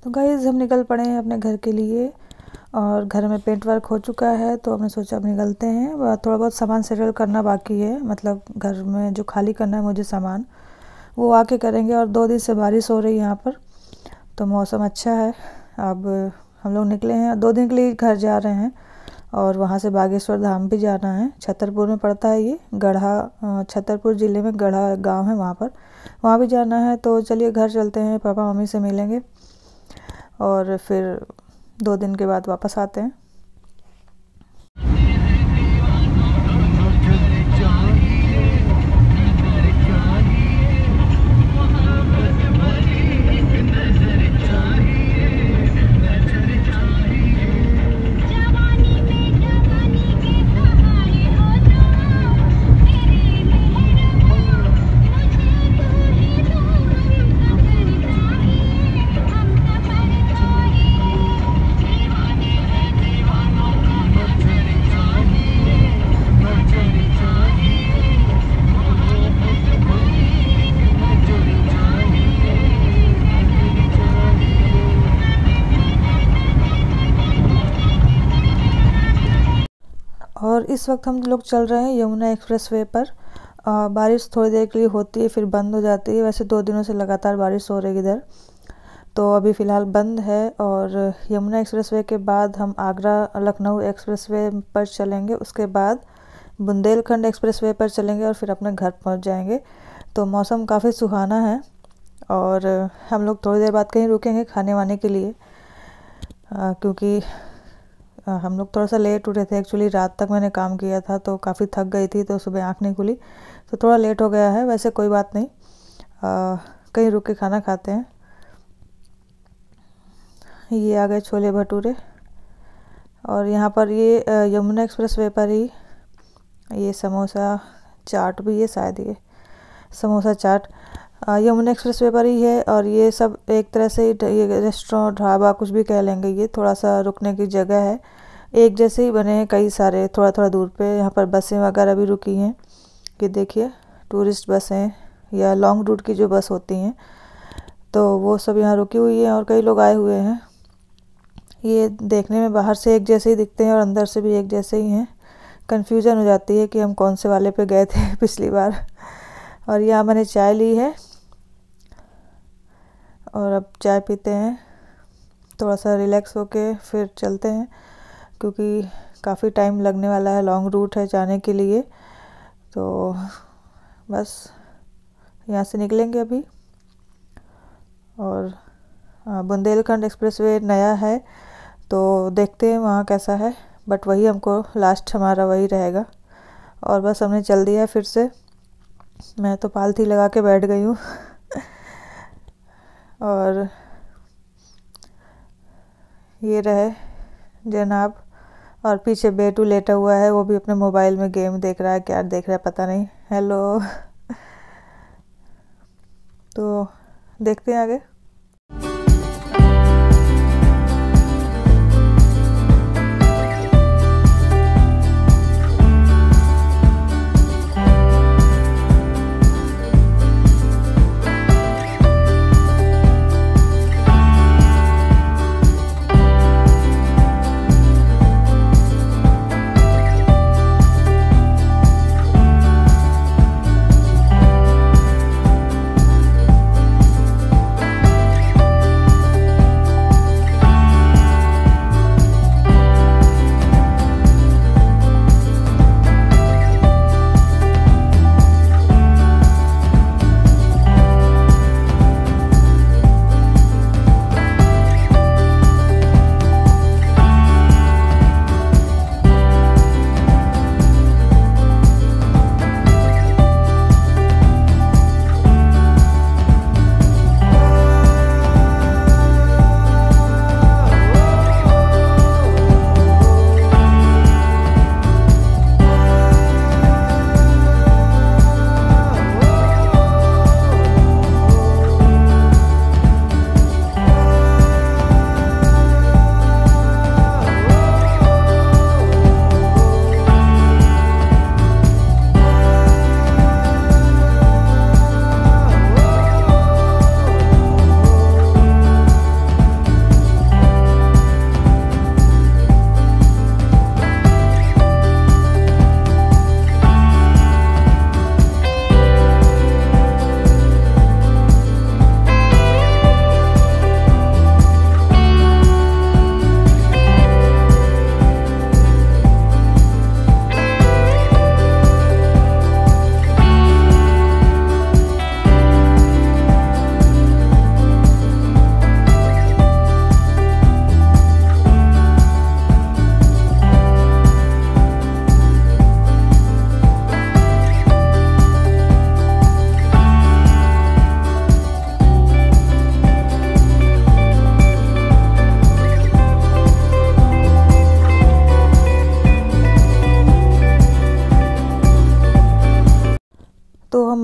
तो गाइस हम निकल पड़े हैं अपने घर के लिए और घर में पेंट वर्क हो चुका है, तो हमने सोचा अब निकलते हैं। थोड़ा बहुत सामान सेटल करना बाकी है, मतलब घर में जो खाली करना है मुझे सामान, वो आके करेंगे। और 2 दिन से बारिश हो रही है यहाँ पर, तो मौसम अच्छा है। अब हम लोग निकले हैं, 2 दिन के लिए घर जा रहे हैं और वहाँ से बागेश्वर धाम भी जाना है। छतरपुर में पड़ता है ये, गढ़ा, छतरपुर ज़िले में गढ़ा गांव है, वहाँ भी जाना है। तो चलिए घर चलते हैं, पापा मम्मी से मिलेंगे और फिर 2 दिन के बाद वापस आते हैं। और इस वक्त हम लोग चल रहे हैं यमुना एक्सप्रेसवे पर। बारिश थोड़ी देर के लिए होती है, फिर बंद हो जाती है। वैसे 2 दिनों से लगातार बारिश हो रही है इधर, तो अभी फ़िलहाल बंद है। और यमुना एक्सप्रेसवे के बाद हम आगरा लखनऊ एक्सप्रेसवे पर चलेंगे, उसके बाद बुंदेलखंड एक्सप्रेसवे पर चलेंगे और फिर अपने घर पहुंच जाएंगे। तो मौसम काफ़ी सुहाना है और हम लोग थोड़ी देर बाद कहीं रुकेंगे खाने वाने के लिए, क्योंकि हम लोग थोड़ा सा लेट उठे थे। एक्चुअली रात तक मैंने काम किया था तो काफ़ी थक गई थी, तो सुबह आँख नहीं खुली, तो थोड़ा लेट हो गया है। वैसे कोई बात नहीं, कहीं रुक के खाना खाते हैं। ये आ गए छोले भटूरे, और यहाँ पर ये यमुना एक्सप्रेसवे पर ही ये समोसा चाट भी है, शायद ये समोसा चाट यमुना एक्सप्रेसवे पर ही है। और ये सब एक तरह से ये रेस्टोरेंट, ढाबा, कुछ भी कह लेंगे, ये थोड़ा सा रुकने की जगह है। एक जैसे ही बने हैं कई सारे, थोड़ा थोड़ा दूर पे। यहाँ पर बसें वगैरह भी रुकी हैं, कि देखिए टूरिस्ट बसें या लॉन्ग रूट की जो बस होती हैं, तो वो सब यहाँ रुकी हुई हैं और कई लोग आए हुए हैं। ये देखने में बाहर से एक जैसे ही दिखते हैं और अंदर से भी एक जैसे ही हैं। कन्फ्यूज़न हो जाती है कि हम कौन से वाले पे गए थे पिछली बार। और यहाँ मैंने चाय ली है और अब चाय पीते हैं, थोड़ा सा रिलैक्स होके फिर चलते हैं, क्योंकि काफ़ी टाइम लगने वाला है, लॉन्ग रूट है जाने के लिए। तो बस यहाँ से निकलेंगे अभी। और बुंदेलखंड एक्सप्रेसवे नया है, तो देखते हैं वहाँ कैसा है, बट वही हमको लास्ट हमारा वही रहेगा। और बस हमने चल दिया फिर से, मैं तो पालथी लगा के बैठ गई हूँ। और ये रहे जनाब, और पीछे बेटू लेटा हुआ है, वो भी अपने मोबाइल में गेम देख रहा है, क्या देख रहा है पता नहीं। हेलो। तो देखते हैं आगे।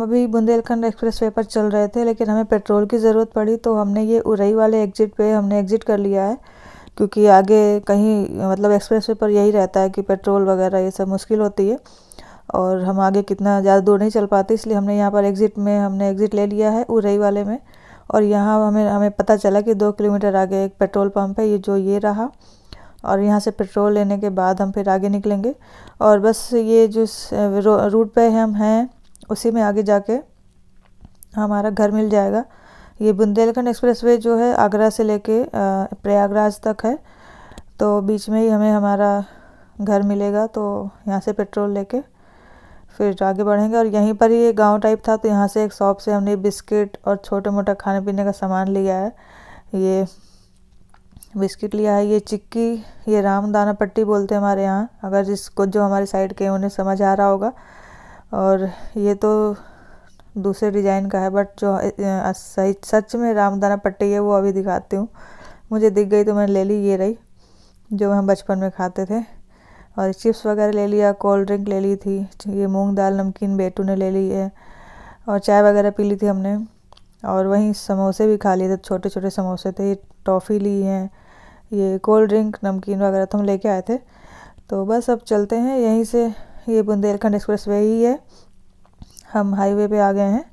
हम अभी बुंदेलखंड एक्सप्रेस वे पर चल रहे थे, लेकिन हमें पेट्रोल की ज़रूरत पड़ी तो हमने ये उरई वाले एग्ज़िट पे हमने एग्ज़िट कर लिया है, क्योंकि आगे कहीं मतलब एक्सप्रेस वे पर यही रहता है कि पेट्रोल वगैरह ये सब मुश्किल होती है और हम आगे कितना ज़्यादा दूर नहीं चल पाते, इसलिए हमने यहाँ पर हमने एग्ज़िट ले लिया है उरई वाले में। और यहाँ हमें पता चला कि 2 किलोमीटर आगे एक पेट्रोल पंप है, ये रहा, और यहाँ से पेट्रोल लेने के बाद हम फिर आगे निकलेंगे। और बस ये जो रूट पे हम हैं उसी में आगे जाके हमारा घर मिल जाएगा। ये बुंदेलखंड एक्सप्रेसवे जो है आगरा से लेके प्रयागराज तक है, तो बीच में ही हमें हमारा घर मिलेगा। तो यहाँ से पेट्रोल लेके फिर आगे बढ़ेंगे। और यहीं पर ही गांव टाइप था, तो यहाँ से एक शॉप से हमने बिस्किट और छोटे मोटा खाने पीने का सामान लिया है। ये बिस्किट लिया है, ये चिक्की, ये रामदाना पट्टी बोलते हैं हमारे यहाँ, अगर जिसको जो हमारे साइड के उन्हें समझ आ रहा होगा। और ये तो दूसरे डिज़ाइन का है, बट जो सही सच में रामदाना पट्टी है वो अभी दिखाती हूँ। मुझे दिख गई तो मैंने ले ली, ये रही जो हम बचपन में खाते थे। और चिप्स वगैरह ले लिया, कोल्ड ड्रिंक ले ली थी, ये मूंग दाल नमकीन बेटू ने ले ली है, और चाय वगैरह पी ली थी हमने। और वहीं समोसे भी खा लिए थे, छोटे छोटे समोसे थे, टॉफ़ी ली है, ये कोल्ड ड्रिंक नमकीन वगैरह तो हम लेके आए थे। तो बस अब चलते हैं यहीं से, ये बुंदेलखंड एक्सप्रेसवे ही है, हम हाईवे पे आ गए हैं।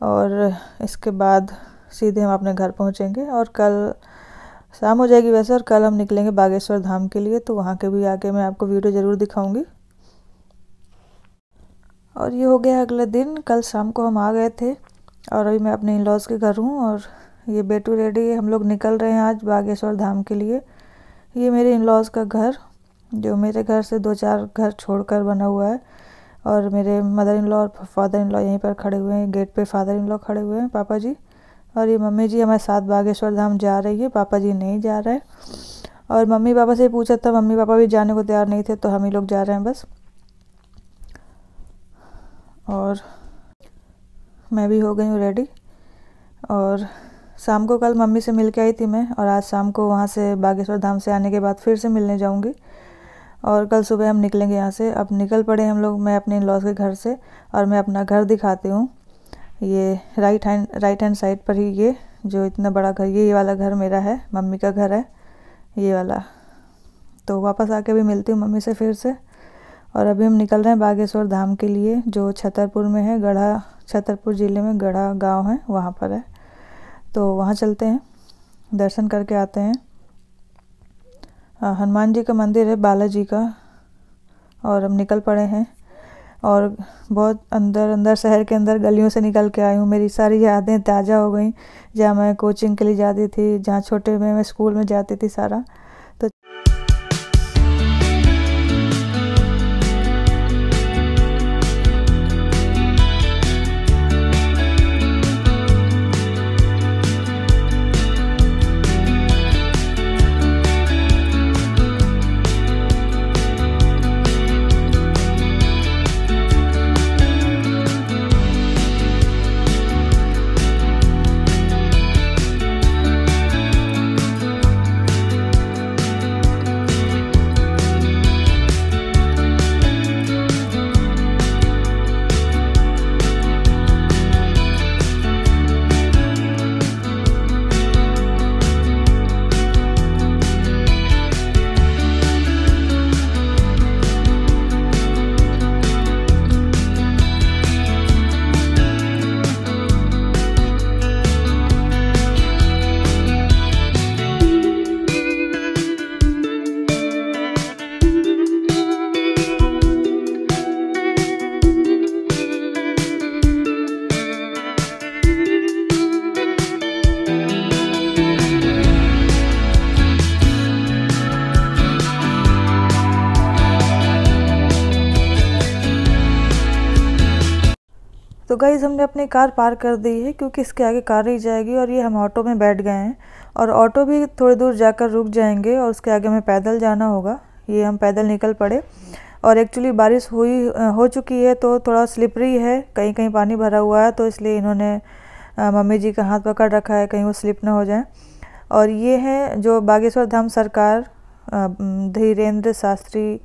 और इसके बाद सीधे हम अपने घर पहुंचेंगे और कल शाम हो जाएगी वैसे, और कल हम निकलेंगे बागेश्वर धाम के लिए, तो वहाँ के भी आके मैं आपको वीडियो ज़रूर दिखाऊंगी। और ये हो गया अगला दिन, कल शाम को हम आ गए थे और अभी मैं अपने इन-लॉज़ के घर हूँ और ये बेटू रेडी है। हम लोग निकल रहे हैं आज बागेश्वर धाम के लिए। ये मेरे इन-लॉज़ का घर, जो मेरे घर से 2-4 घर छोड़कर बना हुआ है, और मेरे मदर इन लॉ और फादर इन लॉ यहीं पर खड़े हुए हैं, गेट पे फादर इन लॉ खड़े हुए हैं, पापा जी। और ये मम्मी जी हमारे साथ बागेश्वर धाम जा रही है, पापा जी नहीं जा रहे। और मम्मी पापा से पूछा था, मम्मी पापा भी जाने को तैयार नहीं थे, तो हम ही लोग जा रहे हैं बस। और मैं भी हो गई हूँ रेडी, और शाम को कल मम्मी से मिल के आई थी मैं, और आज शाम को वहाँ से बागेश्वर धाम से आने के बाद फिर से मिलने जाऊँगी। और कल सुबह हम निकलेंगे यहाँ से। अब निकल पड़े हम लोग, मैं अपने इन-लॉज़ के घर से, और मैं अपना घर दिखाती हूँ। ये राइट हैंड साइड पर ही ये जो इतना बड़ा घर, ये वाला घर मेरा है, मम्मी का घर है ये वाला। तो वापस आके भी मिलती हूँ मम्मी से फिर से। और अभी हम निकल रहे हैं बागेश्वर धाम के लिए, जो छतरपुर में है, गढ़ा, छतरपुर ज़िले में गढ़ा गांव है, वहाँ पर है। तो वहाँ चलते हैं, दर्शन करके आते हैं। हनुमान जी का मंदिर है, बालाजी का। और हम निकल पड़े हैं, और बहुत अंदर शहर के अंदर गलियों से निकल के आई हूँ। मेरी सारी यादें ताज़ा हो गई, जहाँ मैं कोचिंग के लिए जाती थी, जहाँ छोटे में मैं स्कूल में जाती थी सारा। तो गाइज़ हमने अपनी कार पार्क कर दी है, क्योंकि इसके आगे कार नहीं जाएगी। और ये हम ऑटो में बैठ गए हैं, और ऑटो भी थोड़ी दूर जाकर रुक जाएंगे, और उसके आगे हमें पैदल जाना होगा। ये हम पैदल निकल पड़े, और एक्चुअली बारिश हो चुकी है, तो थोड़ा स्लिपरी है, कहीं कहीं पानी भरा हुआ है, तो इसलिए इन्होंने मम्मी जी का हाथ पकड़ रखा है, कहीं वो स्लिप ना हो जाए। और ये है जो बागेश्वर धाम सरकार धीरेन्द्र शास्त्री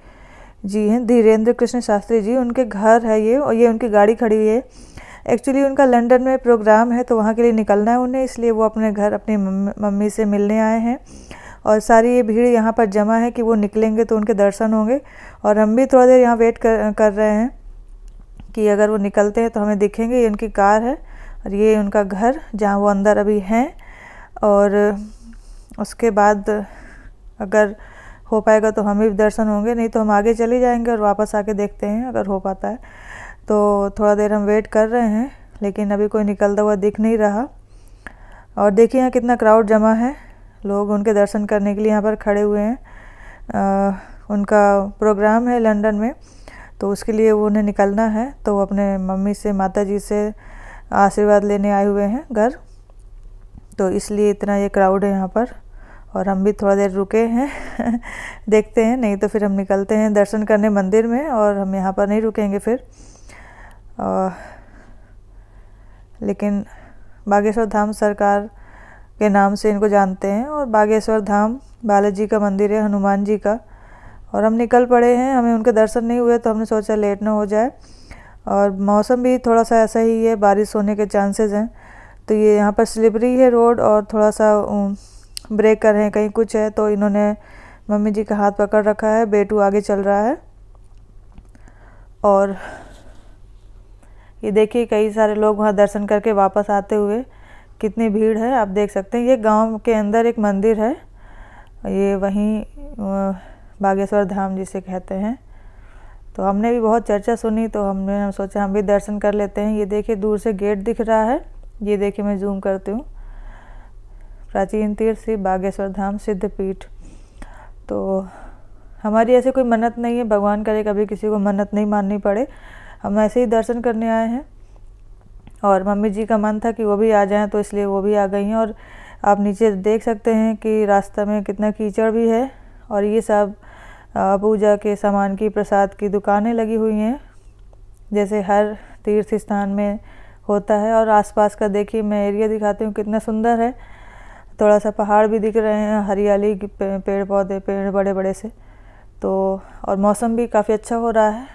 जी हैं, धीरेन्द्र कृष्ण शास्त्री जी, उनके घर है ये, और ये उनकी गाड़ी खड़ी हुई है। एक्चुअली उनका लंदन में प्रोग्राम है तो वहाँ के लिए निकलना है उन्हें, इसलिए वो अपने घर अपनी मम्मी से मिलने आए हैं। और सारी ये भीड़ यहाँ पर जमा है कि वो निकलेंगे तो उनके दर्शन होंगे। और हम भी थोड़ा देर यहाँ वेट कर रहे हैं कि अगर वो निकलते हैं तो हमें दिखेंगे। ये उनकी कार है और ये उनका घर जहाँ वो अंदर अभी हैं। और उसके बाद अगर हो पाएगा तो हमें भी दर्शन होंगे, नहीं तो हम आगे चले जाएंगे और वापस आके देखते हैं अगर हो पाता है। तो थोड़ा देर हम वेट कर रहे हैं लेकिन अभी कोई निकलता हुआ दिख नहीं रहा। और देखिए यहाँ कितना क्राउड जमा है, लोग उनके दर्शन करने के लिए यहाँ पर खड़े हुए हैं। उनका प्रोग्राम है लंदन में तो उसके लिए वो उन्हें निकलना है, तो वो अपने मम्मी से माता जी से आशीर्वाद लेने आए हुए हैं घर, तो इसलिए इतना ये क्राउड है यहाँ पर। और हम भी थोड़ा देर रुके हैं देखते हैं, नहीं तो फिर हम निकलते हैं दर्शन करने मंदिर में और हम यहाँ पर नहीं रुकेंगे फिर। लेकिन बागेश्वर धाम सरकार के नाम से इनको जानते हैं और बागेश्वर धाम बालाजी का मंदिर है, हनुमान जी का। और हम निकल पड़े हैं, हमें उनके दर्शन नहीं हुए तो हमने सोचा लेट ना हो जाए। और मौसम भी थोड़ा सा ऐसा ही है, बारिश होने के चांसेस हैं। तो ये यहाँ पर स्लिपरी है रोड और थोड़ा सा ब्रेक कर रहे हैं, कहीं कुछ है तो इन्होंने मम्मी जी का हाथ पकड़ रखा है, बेटू आगे चल रहा है। और ये देखिए कई सारे लोग वहाँ दर्शन करके वापस आते हुए, कितनी भीड़ है आप देख सकते हैं। ये गांव के अंदर एक मंदिर है, ये वहीं बागेश्वर धाम जिसे कहते हैं। तो हमने भी बहुत चर्चा सुनी तो हमने सोचा हम भी दर्शन कर लेते हैं। ये देखिए दूर से गेट दिख रहा है, ये देखिए मैं जूम करती हूँ, प्राचीन तीर्थ श्री बागेश्वर धाम सिद्धपीठ। तो हमारी ऐसे कोई मन्नत नहीं है, भगवान करे कभी किसी को मन्नत नहीं माननी पड़े, हम ऐसे ही दर्शन करने आए हैं। और मम्मी जी का मन था कि वो भी आ जाएं तो इसलिए वो भी आ गई हैं। और आप नीचे देख सकते हैं कि रास्ता में कितना कीचड़ भी है। और ये सब पूजा के सामान की, प्रसाद की दुकानें लगी हुई हैं जैसे हर तीर्थ स्थान में होता है। और आसपास का देखिए मैं एरिया दिखाती हूँ कितना सुंदर है, थोड़ा सा पहाड़ भी दिख रहे हैं, हरियाली की पेड़ पौधे, पेड़ बड़े बड़े से। तो और मौसम भी काफ़ी अच्छा हो रहा है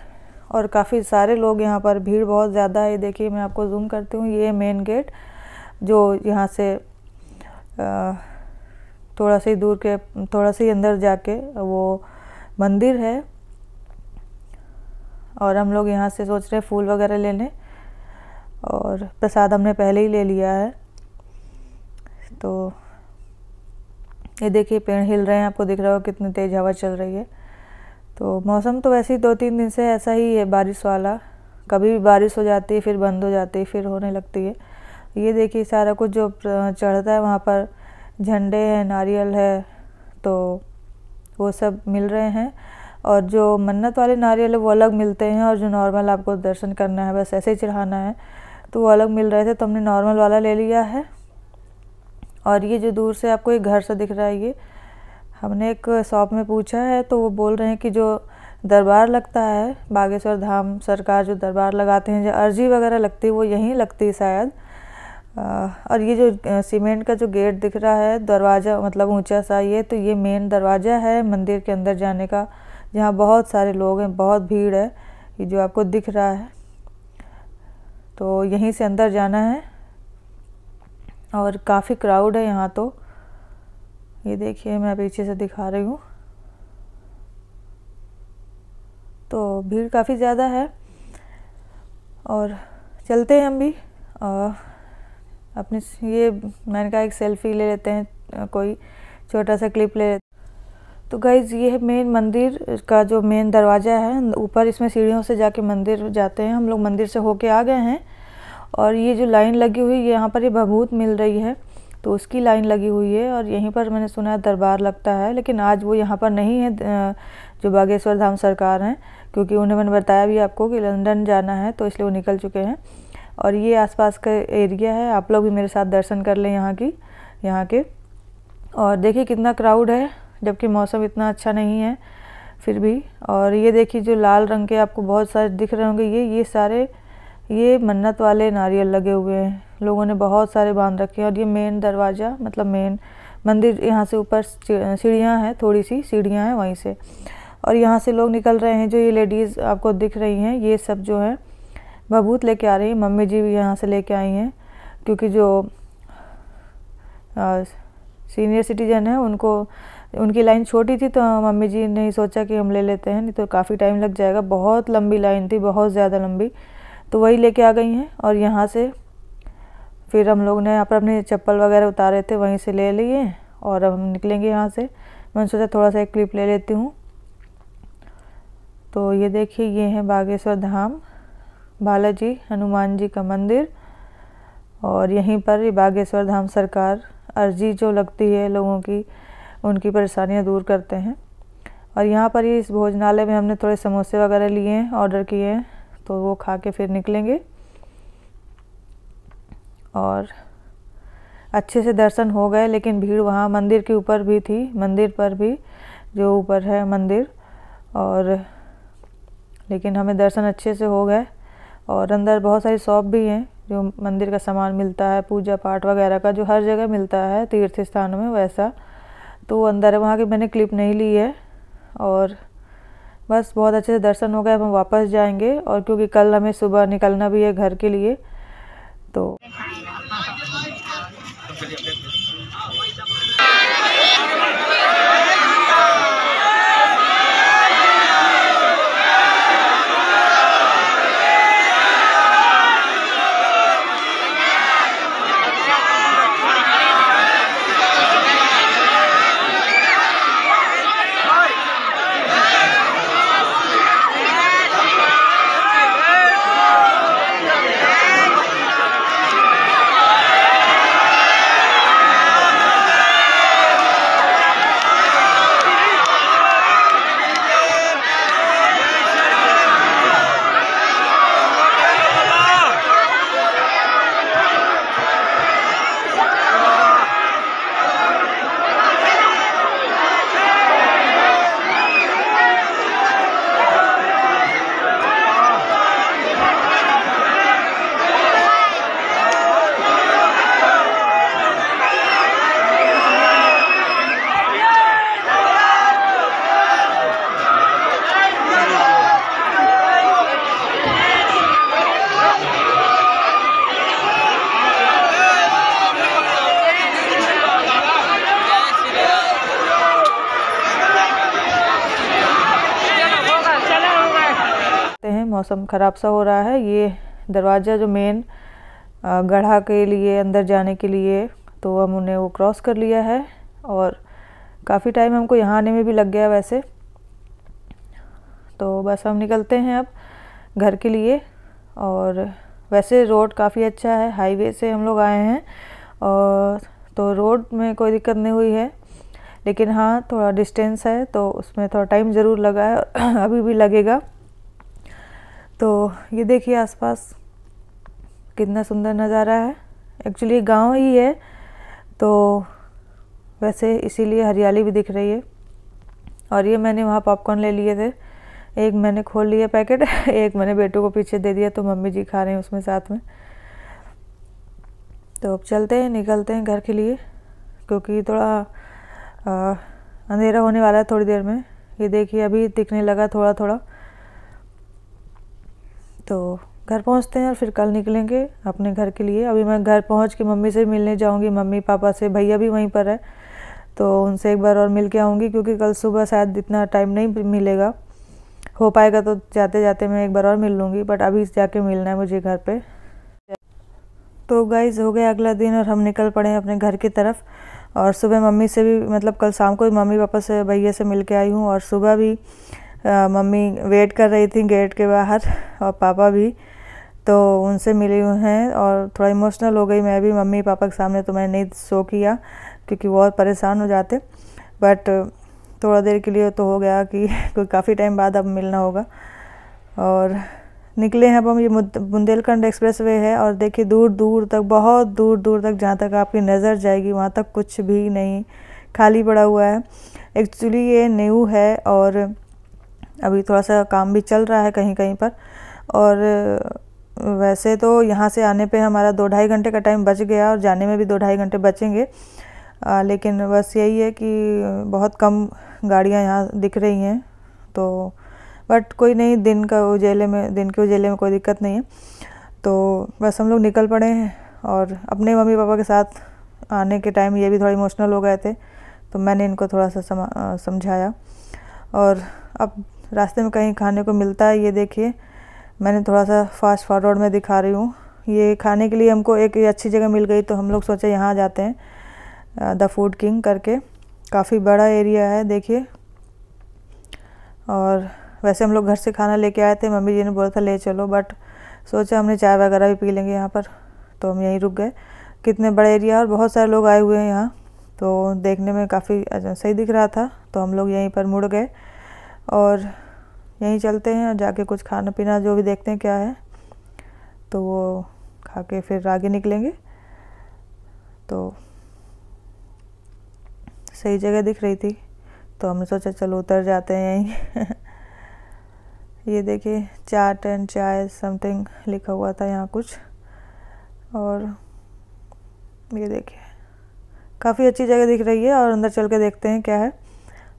और काफ़ी सारे लोग यहाँ पर, भीड़ बहुत ज़्यादा है। देखिए मैं आपको जूम करती हूँ, ये मेन गेट जो यहाँ से थोड़ा सा ही दूर के, थोड़ा सा ही अंदर जाके वो मंदिर है। और हम लोग यहाँ से सोच रहे हैं फूल वगैरह लेने, और प्रसाद हमने पहले ही ले लिया है। तो ये देखिए पेड़ हिल रहे हैं, आपको दिख रहा हो कितनी तेज़ हवा चल रही है। तो मौसम तो वैसे ही 2-3 दिन से ऐसा ही है, बारिश वाला, कभी भी बारिश हो जाती है फिर बंद हो जाती है फिर होने लगती है। ये देखिए सारा कुछ जो चढ़ता है वहाँ पर, झंडे हैं, नारियल है, तो वो सब मिल रहे हैं। और जो मन्नत वाले नारियल है वो अलग मिलते हैं, और जो नॉर्मल आपको दर्शन करना है बस ऐसे ही चढ़ाना है तो वो अलग मिल रहे थे, तो हमने नॉर्मल वाला ले लिया है। और ये जो दूर से आपको एक घर सा दिख रहा है, ये हमने एक शॉप में पूछा है तो वो बोल रहे हैं कि जो दरबार लगता है बागेश्वर धाम सरकार जो दरबार लगाते हैं, जो अर्जी वगैरह लगती है वो यहीं लगती है शायद। और ये जो सीमेंट का जो गेट दिख रहा है, दरवाज़ा मतलब ऊंचा सा, ये तो ये मेन दरवाज़ा है मंदिर के अंदर जाने का, जहाँ बहुत सारे लोग हैं, बहुत भीड़ है। ये जो आपको दिख रहा है तो यहीं से अंदर जाना है और काफ़ी क्राउड है यहाँ। तो ये देखिए मैं पीछे से दिखा रही हूँ, तो भीड़ काफ़ी ज़्यादा है। और चलते हैं हम भी अपनी, ये मैंने कहा एक सेल्फ़ी ले लेते हैं, कोई छोटा सा क्लिप ले लेते। तो गाइज़ ये है मेन मंदिर का जो मेन दरवाज़ा है, ऊपर इसमें सीढ़ियों से जाके मंदिर जाते हैं। हम लोग मंदिर से होके आ गए हैं। और ये जो लाइन लगी हुई है यहाँ पर, ये भभूत मिल रही है तो उसकी लाइन लगी हुई है। और यहीं पर मैंने सुना है दरबार लगता है, लेकिन आज वो यहाँ पर नहीं है जो बागेश्वर धाम सरकार हैं, क्योंकि उन्हें मैंने बताया भी आपको कि लंदन जाना है तो इसलिए वो निकल चुके हैं। और ये आसपास का एरिया है, आप लोग भी मेरे साथ दर्शन कर लें यहाँ के। और देखिए कितना क्राउड है, जबकि मौसम इतना अच्छा नहीं है फिर भी। और ये देखिए जो लाल रंग के आपको बहुत सारे दिख रहे होंगे, ये सारे ये मन्नत वाले नारियल लगे हुए हैं, लोगों ने बहुत सारे बांध रखे हैं। और ये मेन दरवाज़ा मतलब मेन मंदिर, यहाँ से ऊपर सीढ़ियाँ हैं, थोड़ी सी सीढ़ियाँ हैं वहीं से। और यहाँ से लोग निकल रहे हैं, जो ये लेडीज़ आपको दिख रही हैं, ये सब जो है भभूत लेके आ रही हैं। मम्मी जी भी यहाँ से लेके आई हैं, क्योंकि जो सीनियर सिटीजन है उनकी लाइन छोटी थी, तो मम्मी जी ने सोचा कि हम ले लेते हैं, नहीं तो काफ़ी टाइम लग जाएगा। बहुत लंबी लाइन थी, बहुत ज़्यादा लंबी, तो वही लेके आ गई हैं। और यहाँ से फिर हम लोग ने यहाँ पर अपने चप्पल वगैरह उतारे थे, वहीं से ले लिए और अब हम निकलेंगे यहाँ से। मैंने सोचा थोड़ा सा एक क्लिप ले लेती हूँ। तो ये देखिए, ये है बागेश्वर धाम, बालाजी हनुमान जी का मंदिर। और यहीं पर ये बागेश्वर धाम सरकार अर्जी जो लगती है लोगों की, उनकी परेशानियां दूर करते हैं। और यहाँ पर ये इस भोजनालय में हमने थोड़े समोसे वगैरह लिए हैं, ऑर्डर किए हैं, तो वो खा के फिर निकलेंगे। और अच्छे से दर्शन हो गए, लेकिन भीड़ वहाँ मंदिर के ऊपर भी थी, मंदिर पर भी, जो ऊपर है मंदिर। और लेकिन हमें दर्शन अच्छे से हो गए। और अंदर बहुत सारी शॉप भी हैं, जो मंदिर का सामान मिलता है, पूजा पाठ वगैरह का, जो हर जगह मिलता है तीर्थ स्थानों में, वैसा तो अंदर है। वहाँ की मैंने क्लिप नहीं ली है। और बस बहुत अच्छे से दर्शन हो गए। अब हम वापस जाएंगे, और क्योंकि कल हमें सुबह निकलना भी है घर के लिए, तो मौसम ख़राब सा हो रहा है। ये दरवाज़ा जो मेन गढ़ा के लिए अंदर जाने के लिए, तो हमने वो क्रॉस कर लिया है। और काफ़ी टाइम हमको यहाँ आने में भी लग गया वैसे। तो बस हम निकलते हैं अब घर के लिए। और वैसे रोड काफ़ी अच्छा है, हाईवे से हम लोग आए हैं, और तो रोड में कोई दिक्कत नहीं हुई है। लेकिन हाँ, थोड़ा डिस्टेंस है, तो उसमें थोड़ा टाइम ज़रूर लगा है, अभी भी लगेगा। तो ये देखिए आसपास कितना सुंदर नज़ारा है। एक्चुअली गांव ही है, तो वैसे इसीलिए हरियाली भी दिख रही है। और ये मैंने वहाँ पॉपकॉर्न ले लिए थे, एक मैंने खोल लिया पैकेट, एक मैंने बेटू को पीछे दे दिया, तो मम्मी जी खा रहे हैं उसमें साथ में। तो अब चलते हैं, निकलते हैं घर के लिए, क्योंकि थोड़ा अंधेरा होने वाला है थोड़ी देर में। ये देखिए अभी दिखने लगा थोड़ा थोड़ा। तो घर पहुंचते हैं और फिर कल निकलेंगे अपने घर के लिए। अभी मैं घर पहुंच के मम्मी से मिलने जाऊंगी, मम्मी पापा से, भैया भी वहीं पर है, तो उनसे एक बार और मिल के आऊँगी, क्योंकि कल सुबह शायद इतना टाइम नहीं मिलेगा। हो पाएगा तो जाते जाते मैं एक बार और मिल लूँगी, बट अभी जाके मिलना है मुझे घर पे। तो गाइज़ हो गया अगला दिन और हम निकल पड़े हैं अपने घर की तरफ। और सुबह मम्मी से भी, मतलब कल शाम को मम्मी पापा से, भैया से मिल के आई हूँ। और सुबह भी मम्मी वेट कर रही थी गेट के बाहर, और पापा भी, तो उनसे मिली हुई हैं। और थोड़ा इमोशनल हो गई मैं भी मम्मी पापा के सामने, तो मैंने नहीं शो किया, क्योंकि वो और परेशान हो जाते। बट थोड़ा देर के लिए तो हो गया कि कोई काफ़ी टाइम बाद अब मिलना होगा। और निकले हैं अब हम। ये बुंदेलखंड एक्सप्रेस वे है, और देखिए दूर दूर तक, बहुत दूर दूर तक, जहाँ तक आपकी नज़र जाएगी वहाँ तक कुछ भी नहीं, खाली पड़ा हुआ है। एक्चुअली ये न्यू है, और अभी थोड़ा सा काम भी चल रहा है कहीं कहीं पर। और वैसे तो यहाँ से आने पे हमारा 2-2.5 घंटे का टाइम बच गया, और जाने में भी 2-2.5 घंटे बचेंगे। लेकिन बस यही है कि बहुत कम गाड़ियाँ यहाँ दिख रही हैं, तो बट कोई नहीं, दिन के उजेले में कोई दिक्कत नहीं है। तो बस हम लोग निकल पड़े हैं और अपने मम्मी पापा के साथ आने के टाइम ये भी थोड़ा इमोशनल हो गए थे, तो मैंने इनको थोड़ा सा समझाया। और अब रास्ते में कहीं खाने को मिलता है, ये देखिए मैंने थोड़ा सा फास्ट फॉरवर्ड में दिखा रही हूँ। ये खाने के लिए हमको एक अच्छी जगह मिल गई, तो हम लोग सोचे यहाँ जाते हैं, द फूड किंग करके। काफ़ी बड़ा एरिया है देखिए। और वैसे हम लोग घर से खाना लेके आए थे, मम्मी जी ने बोला था ले चलो, बट सोचा हमने चाय वगैरह भी पी लेंगे यहाँ पर, तो हम यहीं रुक गए। कितने बड़ा एरिया और बहुत सारे लोग आए हुए हैं यहाँ, तो देखने में काफ़ी सही दिख रहा था, तो हम लोग यहीं पर मुड़ गए और यहीं चलते हैं और जाके कुछ खाना पीना जो भी देखते हैं क्या है, तो वो खा के फिर आगे निकलेंगे। तो सही जगह दिख रही थी, तो हमने सोचा चलो उतर जाते हैं यहीं। ये देखिए चाट एंड चाय समथिंग लिखा हुआ था यहाँ कुछ। और ये देखिए काफ़ी अच्छी जगह दिख रही है, और अंदर चल के देखते हैं क्या है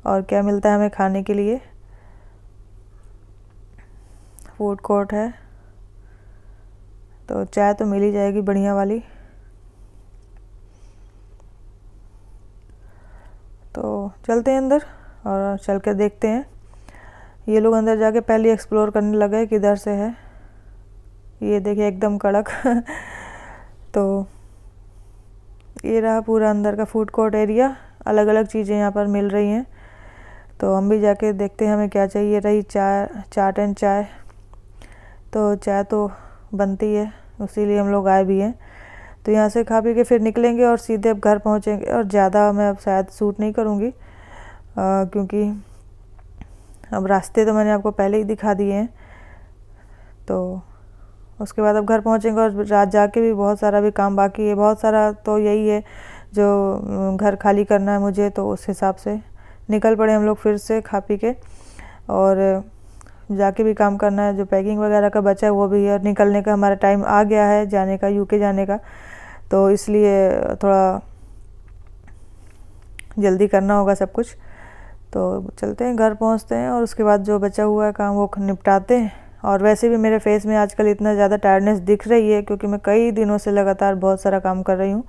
और क्या मिलता है हमें खाने के लिए। फूड कोर्ट है, तो चाय तो मिल ही जाएगी बढ़िया वाली। तो चलते हैं अंदर और चल कर देखते हैं। ये लोग अंदर जाके पहले एक्सप्लोर करने लगे किधर से है। ये देखिए एकदम कड़क। तो ये रहा पूरा अंदर का फूड कोर्ट एरिया, अलग अलग चीज़ें यहाँ पर मिल रही हैं। तो हम भी जाके देखते हैं हमें क्या चाहिए। रही चाट एंड चाय, तो चाय तो बनती है, इसीलिए हम लोग आए भी हैं। तो यहाँ से खा पी के फिर निकलेंगे और सीधे अब घर पहुँचेंगे। और ज़्यादा मैं अब शायद शूट नहीं करूँगी, क्योंकि अब रास्ते तो मैंने आपको पहले ही दिखा दिए हैं। तो उसके बाद अब घर पहुँचेंगे और रात जाके भी बहुत सारा भी काम बाकी है, बहुत सारा। तो यही है जो घर खाली करना है मुझे, तो उस हिसाब से निकल पड़े हम लोग फिर से खा पी के, और जाके भी काम करना है। जो पैकिंग वगैरह का बचा है वो भी है, और निकलने का हमारा टाइम आ गया है जाने का, यूके जाने का, तो इसलिए थोड़ा जल्दी करना होगा सब कुछ। तो चलते हैं, घर पहुंचते हैं और उसके बाद जो बचा हुआ है काम वो निपटाते हैं। और वैसे भी मेरे फेस में आजकल इतना ज़्यादा टायर्डनेस दिख रही है, क्योंकि मैं कई दिनों से लगातार बहुत सारा काम कर रही हूँ,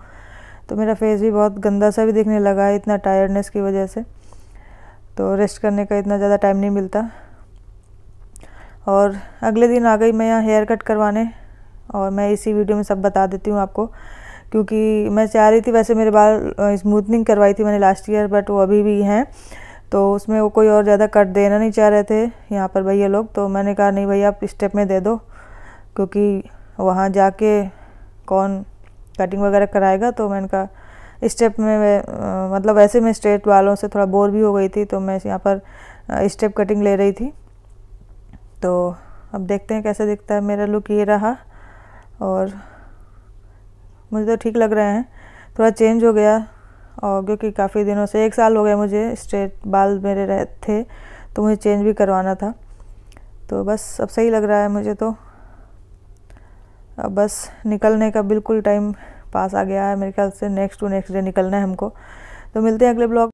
तो मेरा फेस भी बहुत गंदा सा भी दिखने लगा है इतना टायर्डनेस की वजह से। तो रेस्ट करने का इतना ज़्यादा टाइम नहीं मिलता। और अगले दिन आ गई मैं यहाँ हेयर कट करवाने, और मैं इसी वीडियो में सब बता देती हूँ आपको, क्योंकि मैं चाह रही थी, वैसे मेरे बाल स्मूथनिंग करवाई थी मैंने लास्ट ईयर, बट वो अभी भी हैं, तो उसमें वो कोई और ज़्यादा कट देना नहीं चाह रहे थे यहाँ पर भैया लोग। तो मैंने कहा नहीं भैया आप स्टेप में दे दो, क्योंकि वहाँ जाके कौन कटिंग वगैरह कराएगा। तो मैंने कहा स्टेप में मतलब वैसे मैं स्ट्रेट वालों से थोड़ा बोर भी हो गई थी, तो मैं यहाँ पर स्टेप कटिंग ले रही थी। तो अब देखते हैं कैसे दिखता है मेरा लुक। ये रहा, और मुझे तो ठीक लग रहे हैं। थोड़ा चेंज हो गया, और क्योंकि काफ़ी दिनों से 1 साल हो गया मुझे स्ट्रेट बाल मेरे रहे थे, तो मुझे चेंज भी करवाना था। तो बस अब सही लग रहा है मुझे। तो अब बस निकलने का बिल्कुल टाइम पास आ गया है मेरे ख्याल से, नेक्स्ट डे निकलना है हमको। तो मिलते हैं अगले ब्लॉग।